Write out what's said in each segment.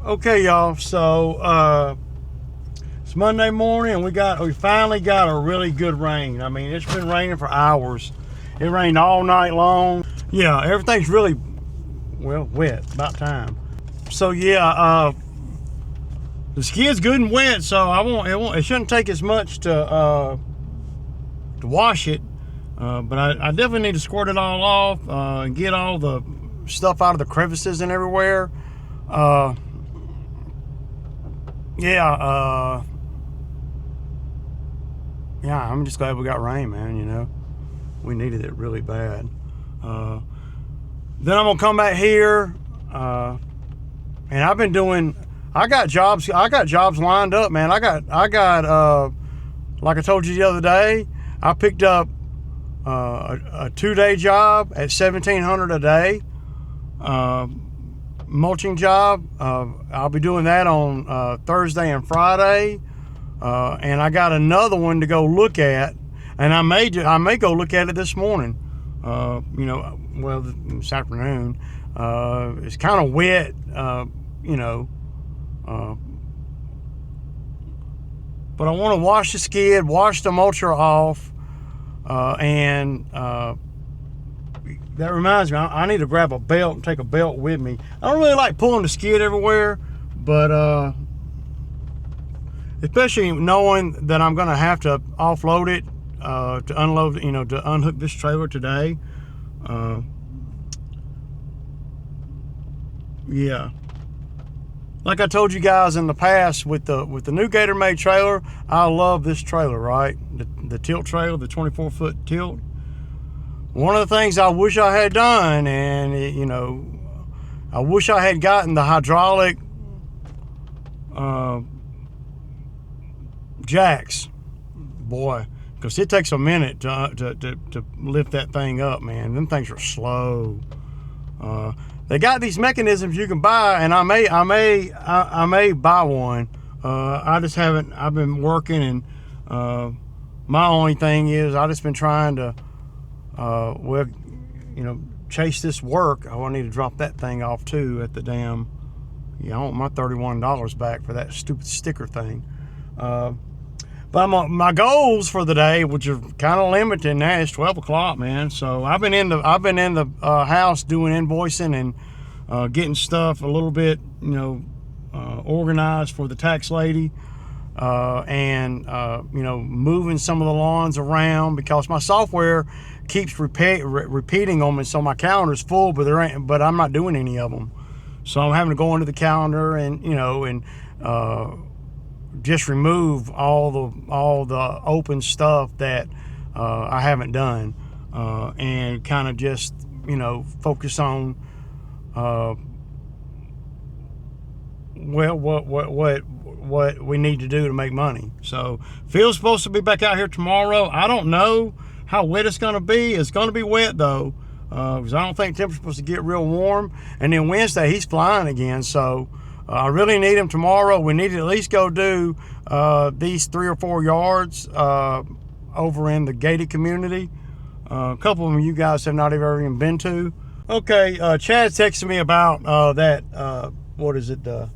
Okay, y'all. So it's Monday morning, and we finally got a really good rain. I mean, it's been raining for hours. It rained all night long. Yeah, everything's really wet. About time. So yeah, the skid's good and wet. So it shouldn't take as much to wash it. But I definitely need to squirt it all off and get all the stuff out of the crevices and everywhere. Yeah, yeah, I'm just glad we got rain, man. We needed it really bad. Then I'm gonna come back here, and I got jobs lined up, man. I got like I told you the other day, I picked up a 2-day job at $1,700 a day. Mulching job. I'll be doing that on Thursday and Friday, and I got another one to go look at, and I may go look at it this morning. This afternoon. It's kind of wet, but I want to wash the skid, wash the mulcher off, and that reminds me, I need to grab a belt and take a belt with me. I don't really like pulling the skid everywhere, but especially knowing that I'm going to have to offload it to unload, to unhook this trailer today. Yeah. Like I told you guys in the past, with the new Gator Made trailer, I love this trailer, right? The tilt trailer, the 24-foot tilt. One of the things I wish I had done, and I wish I had gotten the hydraulic jacks, boy, because it takes a minute to lift that thing up, man. Them things are slow. They got these mechanisms you can buy, and I may buy one. I just haven't. I've been working, and my only thing is I just been trying to chase this work. I need to drop that thing off too at the damn. I want my $31 back for that stupid sticker thing. But my goals for the day, which are kind of limited now, it's 12 o'clock, man. So I've been in the house doing invoicing and getting stuff a little bit, organized for the tax lady, and moving some of the lawns around because my software keeps repeating them, and so my calendar's full, but I'm not doing any of them. So I'm having to go into the calendar and just remove all the open stuff that I haven't done, and kind of just focus on what we need to do to make money. So Phil's supposed to be back out here tomorrow. I don't know how wet it's going to be. It's going to be wet though, because I don't think temperature's supposed to get real warm. And then Wednesday he's flying again, so I really need him tomorrow. We need to at least go do these 3 or 4 yards over in the gated community. A couple of them you guys have not even been to. Okay, Chad texted me about that. What is it? The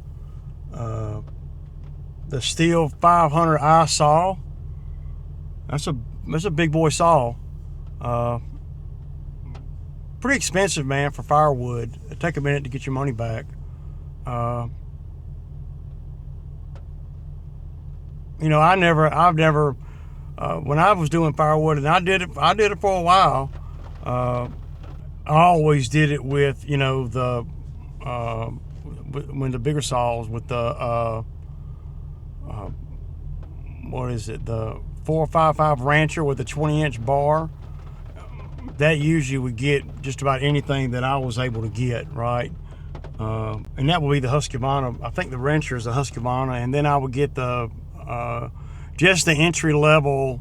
Steel 500 I saw. That's a big boy saw. Pretty expensive, man, for firewood. It'd take a minute to get your money back. I've never when I was doing firewood, and I did it for a while. I always did it with when the bigger saws with the what is it, the 455 Rancher with the 20-inch bar. That usually would get just about anything that I was able to get, right? And that would be the Husqvarna. I think the Rancher is the Husqvarna, and then I would get the just the entry level,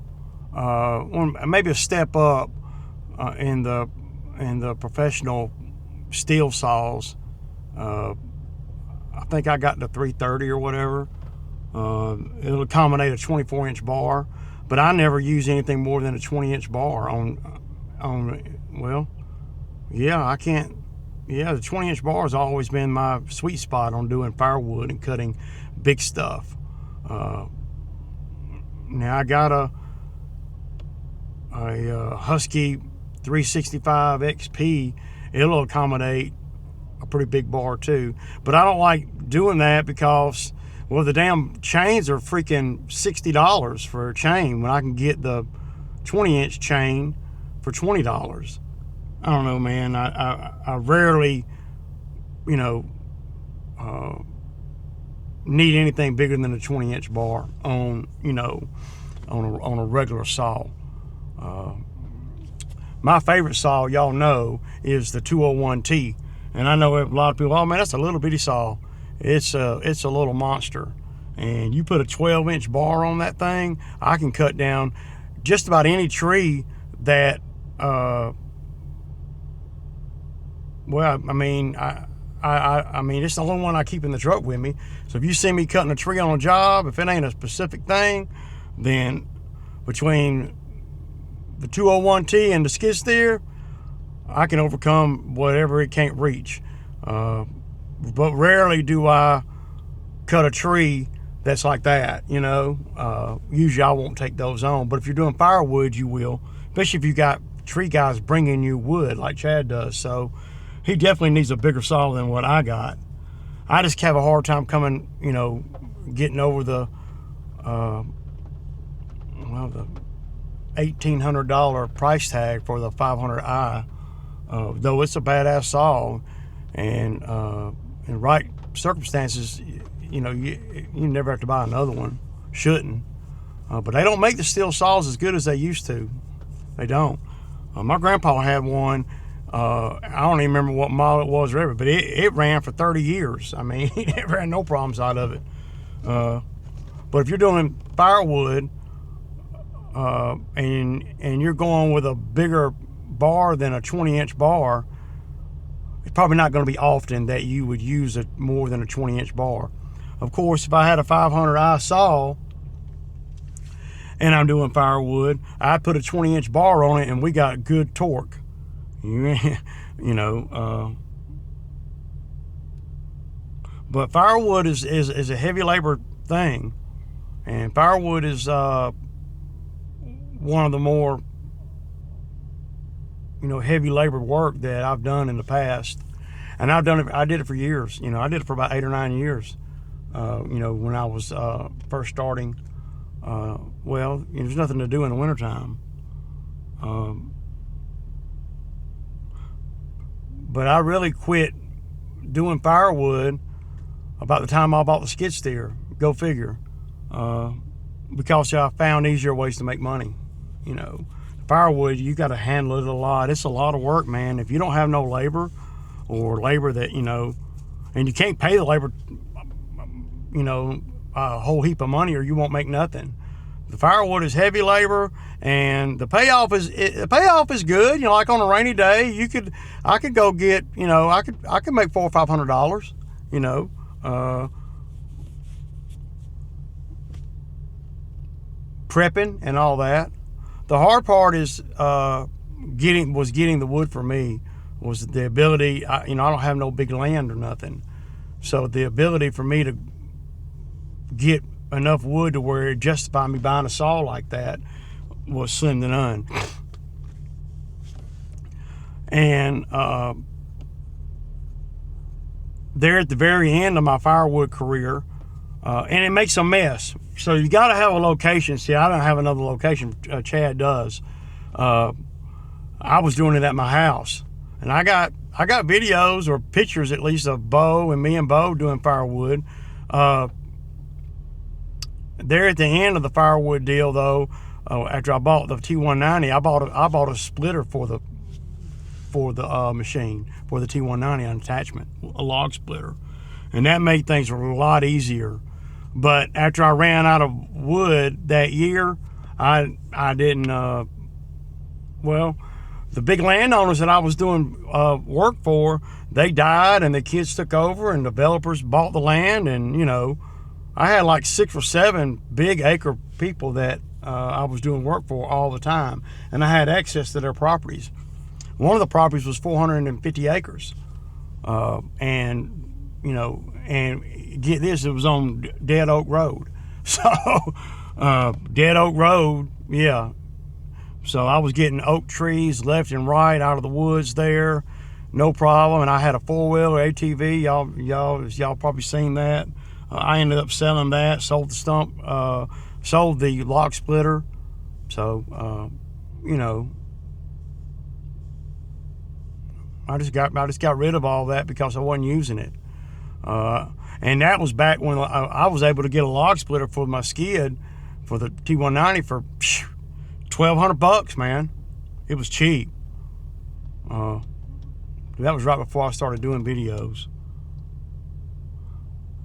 maybe a step up in the professional steel saws. I think I got the 330 or whatever. It'll accommodate a 24-inch bar, but I never use anything more than a 20-inch bar on. Well, yeah, I can't yeah, the 20-inch bar has always been my sweet spot on doing firewood and cutting big stuff. Now I got a Husky 365 XP. It'll accommodate a pretty big bar too, but I don't like doing that because, well, the damn chains are freaking $60 for a chain when I can get the 20-inch chain for $20. I don't know, man. I rarely, you know, need anything bigger than a 20-inch bar on, you know, on a regular saw. My favorite saw, y'all know, is the 201T, and I know a lot of people, oh man, that's a little bitty saw. It's a little monster, and you put a 12-inch bar on that thing, I can cut down just about any tree that. Well, I mean, I mean, it's the only one I keep in the truck with me. So if you see me cutting a tree on a job, if it ain't a specific thing, then between the 201T and the skid steer, I can overcome whatever it can't reach. But rarely do I cut a tree that's like that, you know. Usually I won't take those on. But if you're doing firewood, you will, especially if you got tree guys bringing you wood like Chad does. So he definitely needs a bigger saw than what I got. I just have a hard time coming, you know, getting over the, well, the $1,800 price tag for the 500i. Though it's a badass saw, and in right circumstances, you know, you never have to buy another one. Shouldn't. But they don't make the steel saws as good as they used to. They don't. My grandpa had one. I don't even remember what model it was or ever, but it ran for 30 years. I mean, he never had no problems out of it. But if you're doing firewood and you're going with a bigger bar than a 20-inch bar, it's probably not going to be often that you would use more than a 20-inch bar. Of course, if I had a 500i saw and I'm doing firewood, I'd put a 20-inch bar on it and we got good torque. You know, but firewood is a heavy labor thing, and firewood is one of the more, you know, heavy labor work that I've done in the past, and I did it for years. You know, I did it for about 8 or 9 years. You know, when I was first starting. Well, you know, there's nothing to do in the wintertime. But I really quit doing firewood about the time I bought the skid steer. Go figure. Because I found easier ways to make money. You know, firewood, you got to handle it a lot. It's a lot of work, man. If you don't have no labor, or labor that, you know, and you can't pay the labor, you know, a whole heap of money, or you won't make nothing. The firewood is heavy labor, and the payoff is good. You know, like on a rainy day, I could go get, you know, I could make $400 or $500. You know, prepping and all that. The hard part is getting the wood for me. Was the ability. You know, I don't have no big land or nothing, so the ability for me to get enough wood to where it justified me buying a saw like that was slim to none. And there at the very end of my firewood career, and it makes a mess. So you got to have a location. See, I don't have another location. Chad does. I was doing it at my house, and I got videos or pictures at least of Bo and me and Bo doing firewood. There at the end of the firewood deal, though, after I bought the T190, I bought a splitter for the machine, for the T190 on attachment, a log splitter, and that made things a lot easier. But after I ran out of wood that year, I didn't. Well, the big landowners that I was doing work for, they died, and the kids took over, and developers bought the land, and you know. I had like 6 or 7 big acre people that I was doing work for all the time, and I had access to their properties. One of the properties was 450 acres. and you know, and get this, it was on Dead Oak Road. So Dead Oak Road, yeah. So I was getting oak trees left and right out of the woods there, no problem. And I had a 4-wheeler ATV. Y'all probably seen that. I ended up selling that, sold the stump, sold the log splitter. So you know, I just got rid of all that because I wasn't using it. And that was back when I was able to get a log splitter for my skid for the T190 for $1,200, man. It was cheap. That was right before I started doing videos.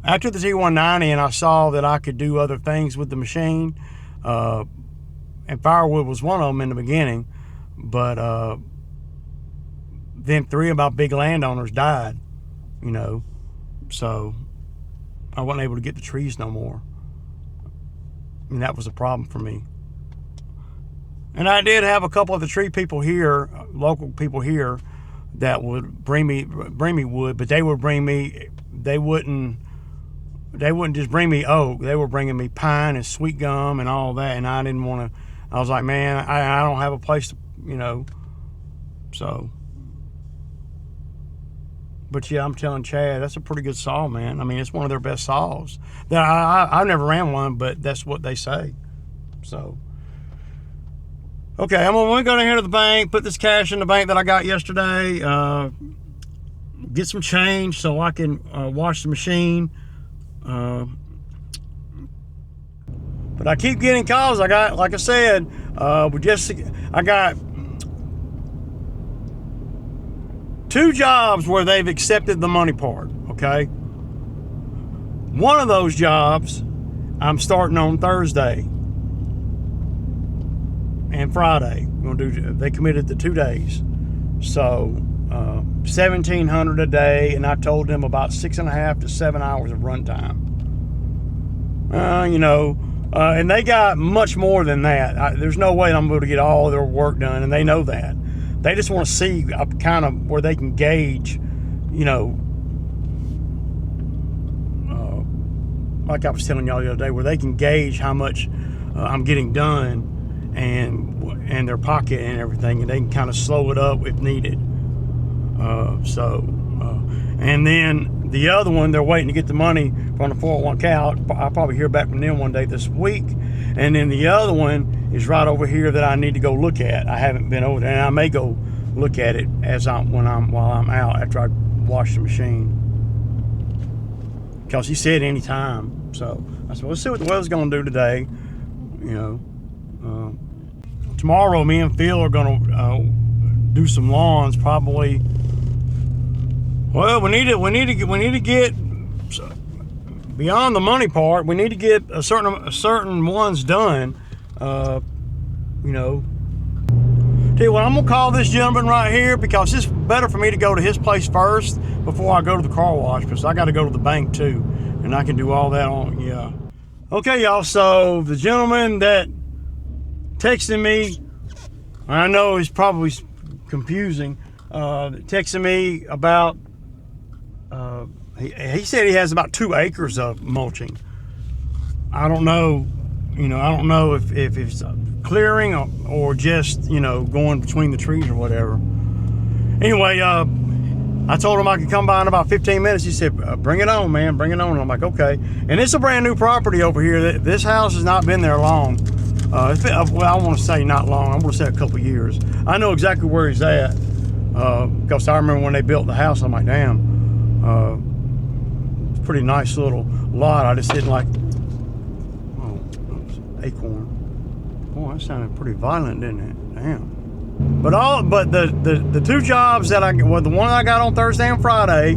After the T190, and I saw that I could do other things with the machine, and firewood was one of them in the beginning, but then 3 of my big landowners died, you know, so I wasn't able to get the trees no more. And that was a problem for me. And I did have a couple of the tree people here, local people here, that would bring me wood, but they wouldn't just bring me oak. They were bringing me pine and sweet gum and all that, and I didn't want to. I was like, man, I don't have a place to, you know, so. But yeah, I'm telling Chad, that's a pretty good saw, man. I mean, it's one of their best saws. I never ran one, but that's what they say. So, okay, I'm gonna go down here to the bank, put this cash in the bank that I got yesterday, get some change so I can wash the machine. But I keep getting calls. I got, like I said, I got 2 jobs where they've accepted the money part, okay? One of those jobs, I'm starting on Thursday and Friday. They committed to 2 days. So, $1,700 a day, and I told them about 6.5 to 7 hours of runtime. You know, and they got much more than that. There's no way I'm going to get all their work done, and they know that. They just want to see kind of where they can gauge, you know, like I was telling y'all the other day, where they can gauge how much I'm getting done and their pocket and everything, and they can kind of slow it up if needed. And then the other one, they're waiting to get the money from the 401k. I'll probably hear back from them one day this week. And then the other one is right over here that I need to go look at. I haven't been over there, and I may go look at it while I'm out after I wash the machine. Because he said anytime. So I said, let's see what the weather's going to do today. You know, tomorrow me and Phil are going to do some lawns probably. Well, we need to get beyond the money part. We need to get a certain ones done. You know, tell you what, I'm gonna call this gentleman right here because it's better for me to go to his place first before I go to the car wash, because I got to go to the bank too, and I can do all that on. Yeah. Okay, y'all. So the gentleman that texted me, I know it's probably confusing. Texted me about. He said he has about 2 acres of mulching. I don't know, you know, I don't know if it's clearing or just, you know, going between the trees or whatever. Anyway, I told him I could come by in about 15 minutes. He said, bring it on, man, bring it on. And I'm like, okay. And it's a brand new property over here. This house has not been there long. It's been, well, I want to say not long. I'm going to say a couple years. I know exactly where he's at because I remember when they built the house. I'm like, damn. Pretty nice little lot. I just didn't like. Oh, acorn. Boy, that sounded pretty violent, didn't it? Damn. But the 2 jobs that the one I got on Thursday and Friday,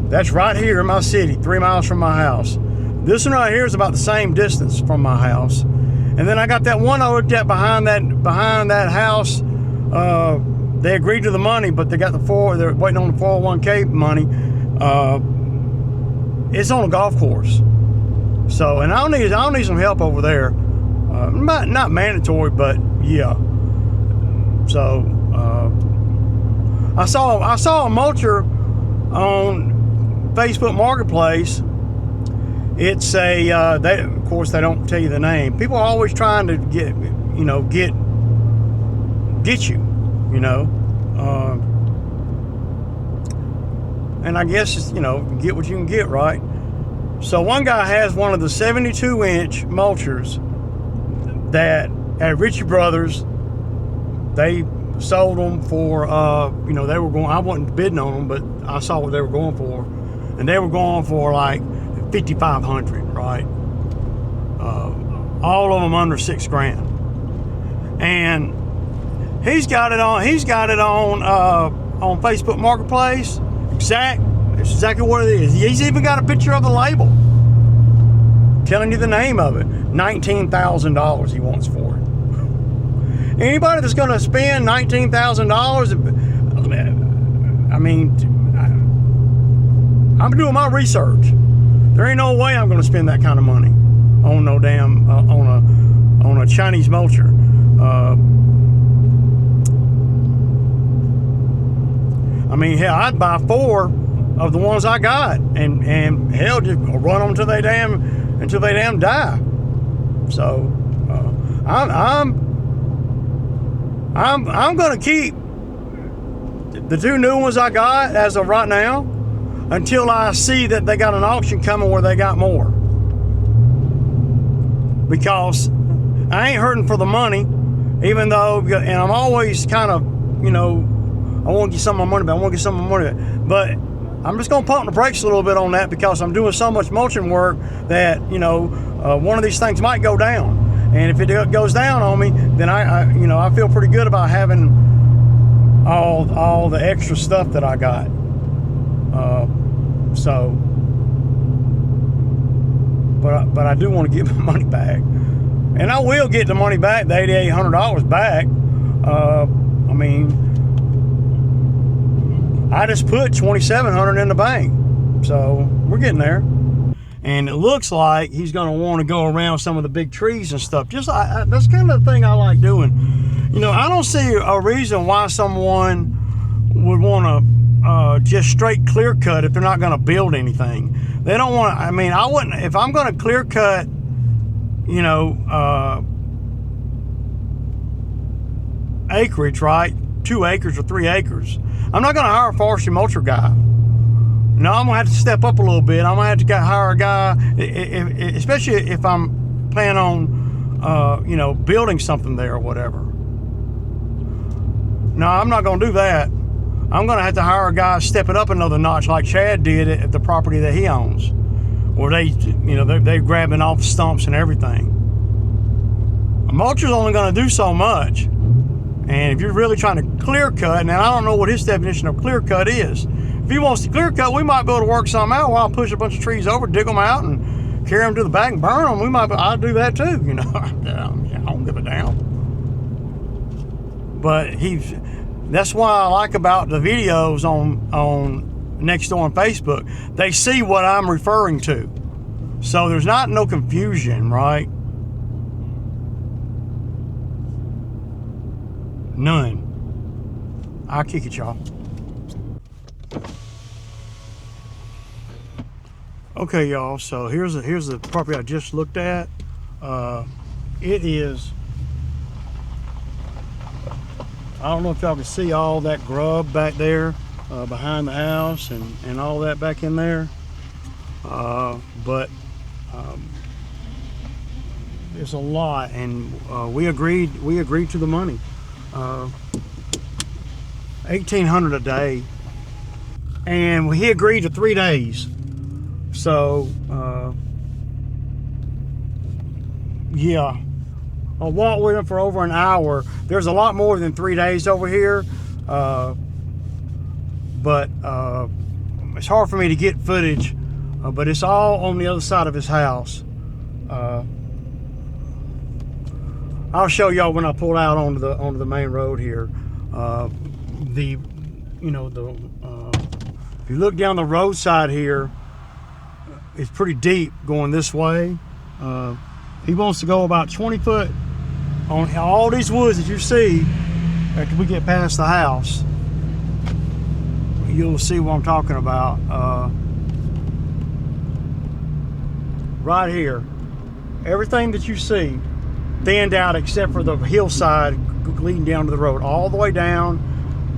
that's right here in my city, 3 miles from my house. This one right here is about the same distance from my house. And then I got that one I looked at behind that house. They agreed to the money, but they're waiting on the 401k money. It's on a golf course. So, and I'll need some help over there. Not mandatory, but yeah. So, I saw a mulcher on Facebook Marketplace. It's a, of course, they don't tell you the name. People are always trying to get you, and I guess it's, get what you can get, right? So one guy has one of the 72-inch mulchers that at Ritchie Brothers, they sold them for, they were going, I wasn't bidding on them, but I saw what they were going for, and they were going for like $5,500, right? All of them under $6,000, and he's got it on Facebook Marketplace. That's exactly what it is. He's even got a picture of the label telling you the name of it. $19,000 he wants for it. Anybody that's going to spend $19,000, I mean, I'm doing my research. There ain't no way I'm going to spend that kind of money on no damn on a Chinese mulcher. I mean, hell, I'd buy 4 of the ones I got, and hell, just run them until they damn die. So I'm gonna keep the 2 new ones I got as of right now until I see that they got an auction coming where they got more, because I ain't hurting for the money, even though, and I'm always kind of, I want to get some of my money back. But I'm just going to pump the brakes a little bit on that, because I'm doing so much mulching work that, one of these things might go down. And if it goes down on me, then I feel pretty good about having all the extra stuff that I got. But I do want to get my money back. And I will get the money back, the $8,800 back. I just put $2,700 in the bank, so we're getting there. And it looks like he's going to want to go around some of the big trees and stuff. That's kind of the thing I like doing. I don't see a reason why someone would want to just straight clear cut if they're not going to build anything. They don't want. I wouldn't, if I'm going to clear cut, acreage, right? 2 acres or 3 acres. I'm not going to hire a forestry mulcher guy. No, I'm going to have to step up a little bit. I'm going to have to hire a guy, especially if I'm planning on, building something there or whatever. No, I'm not going to do that. I'm going to have to hire a guy, step it up another notch like Chad did at the property that he owns, where they're grabbing off the stumps and everything. A mulcher's only going to do so much. And if you're really trying to clear cut, and I don't know what his definition of clear cut is. If he wants to clear cut, we might be able to work something out while I push a bunch of trees over, dig them out, and carry them to the back and burn them. I'd do that too, I don't give a damn. But that's why I like about the videos on Nextdoor on Facebook. They see what I'm referring to. So there's no confusion, right? None. I'll kick it, y'all. Okay, y'all, so here's the property I just looked at. It is, I don't know if y'all can see all that grub back there behind the house and all that back in there, but there's a lot, and we agreed to the money. $1,800 a day, and he agreed to 3 days. So yeah, I walked with him for over an hour. There's a lot more than 3 days over here, but it's hard for me to get footage, but it's all on the other side of his house. I'll show y'all when I pull out onto the main road here. If you look down the roadside here, it's pretty deep going this way. He wants to go about 20 foot on all these woods that you see after we get past the house. you'll see what I'm talking about. Right here, everything that you see thinned out except for the hillside leading down to the road, all the way down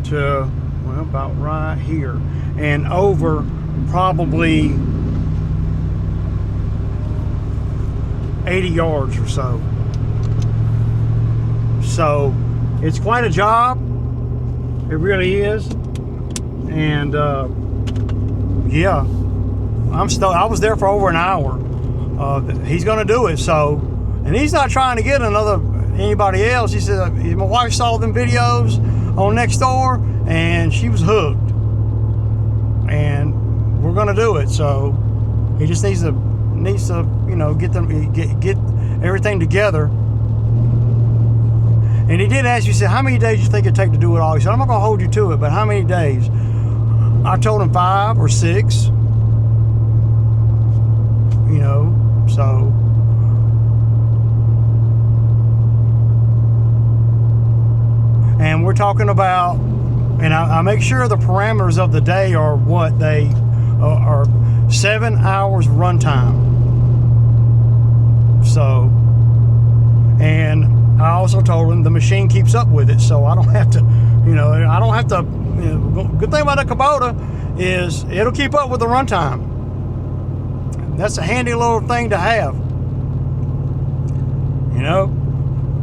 to, well, about right here, and over probably 80 yards or so. So it's quite a job. It really is. And yeah, I was there for over an hour. He's gonna do it. So, and he's not trying to get anybody else. He said my wife saw them videos on Nextdoor and she was hooked, and we're gonna do it. So he just needs to get everything together. And he did ask me, he said, how many days do you think it'd take to do it all? He said, I'm not gonna hold you to it, but how many days? I told him 5 or 6. So and we're talking about, and I make sure the parameters of the day are what they are. 7 hours runtime. So, and I also told him the machine keeps up with it, so I don't have to, good thing about a Kubota is it'll keep up with the runtime. That's a handy little thing to have,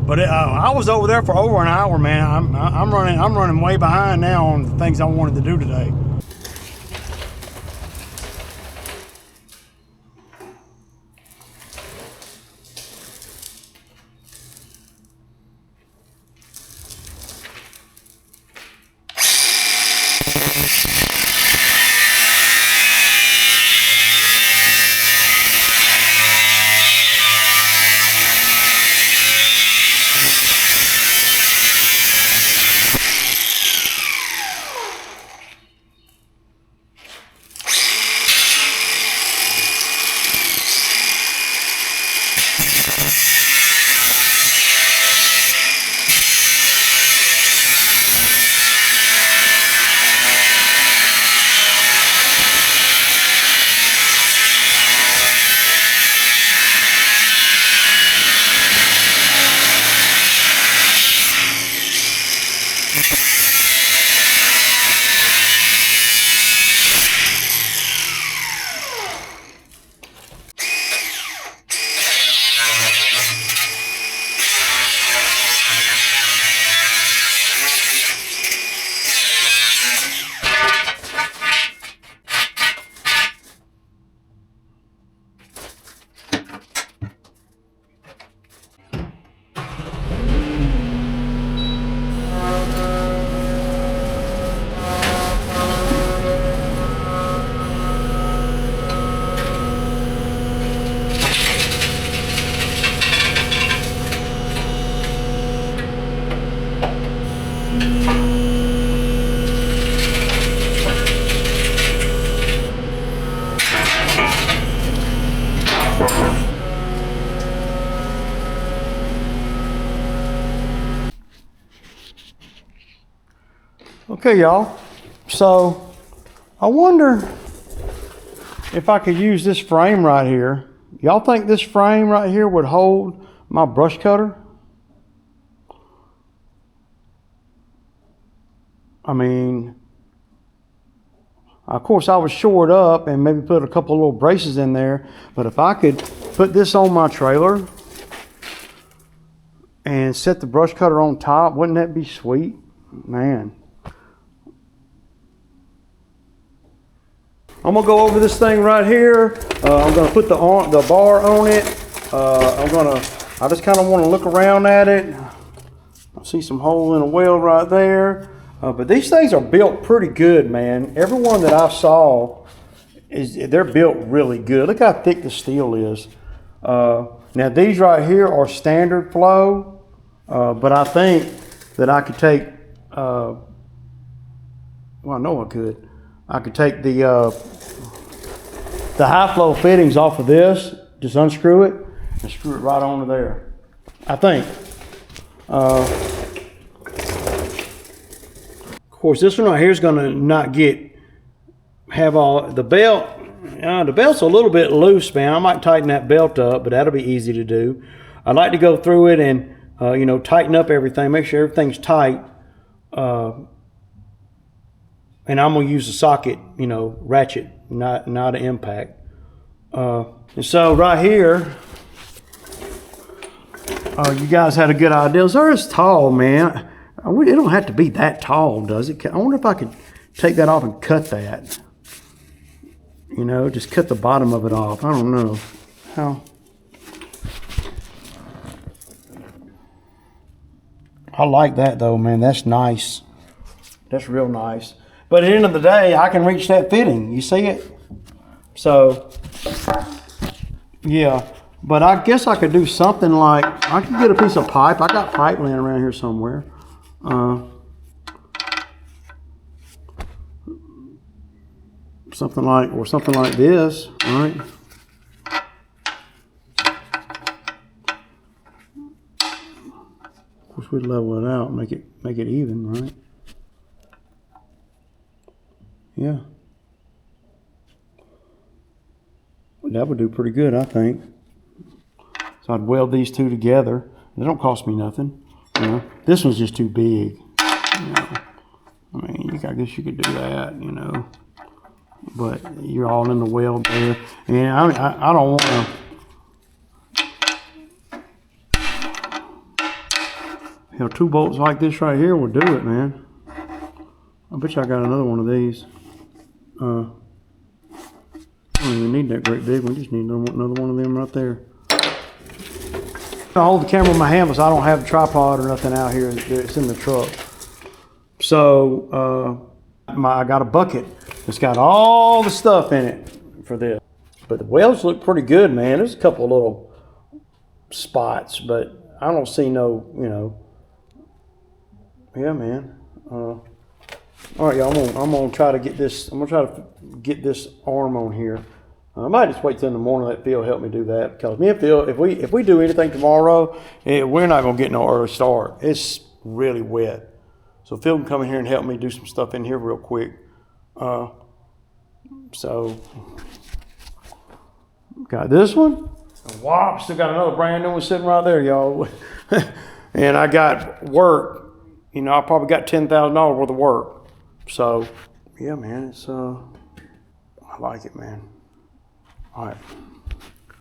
But I was over there for over an hour, man. I'm running way behind now on the things I wanted to do today. Okay, y'all, so I wonder if I could use this frame right here. Y'all think this frame right here would hold my brush cutter? I mean, of course I would shore it up and maybe put a couple little braces in there, but if I could put this on my trailer and set the brush cutter on top, wouldn't that be sweet? Man. I'm gonna go over this thing right here. I'm gonna put the bar on it. I just kind of want to look around at it. I see some hole in a weld right there. But these things are built pretty good, man. Every one that I saw they're built really good. Look how thick the steel is. Now these right here are standard flow, but I think that I could take. Well, I know I could. I could take the high flow fittings off of this, just unscrew it, and screw it right onto there. I think. Of course, this one right here is going to not get have all the belt. The belt's a little bit loose, man. I might tighten that belt up, but that'll be easy to do. I like to go through it and you know, tighten up everything, make sure everything's tight. And I'm gonna use the socket, you know, ratchet, not an impact. And so right here, you guys had a good idea. It's tall, man. It don't have to be that tall, does it? I wonder if I could take that off and cut that. You know, just cut the bottom of it off. I don't know how. I like that though, man. That's nice. That's real nice. But at the end of the day, I can reach that fitting. You see it? So, yeah. But I guess I could do something like, I could get a piece of pipe. I got pipe laying around here somewhere. Something like this, all right? Of course, we'd level it out, make it even, right? Yeah. That would do pretty good, I think. So I'd weld these two together. It don't cost me nothing. You know, this one's just too big. You know, I mean, I guess you could do that, you know. But you're all in the weld there. And I don't want to. Hell, 2 bolts like this right here will do it, man. I bet you I got another one of these. I don't even need that great big one. Just need another one of them right there. I hold the camera in my hand because I don't have a tripod or nothing out here. It's in the truck. So I got a bucket. It's got all the stuff in it for this. But the welds look pretty good, man. There's a couple of little spots, but I don't see no, you know. Yeah, man. All right, y'all. I'm gonna try to get this. I'm gonna try to get this arm on here. I might just wait till in the morning. Let Phil help me do that, because me and Phil, if we do anything tomorrow, we're not gonna get no early start. It's really wet, so Phil can come in here and help me do some stuff in here real quick. So got this one. Wow, still got another brand new one sitting right there, y'all. And I got work. You know, I probably got $10,000 worth of work. So, yeah, man, it's I like it, man. All right.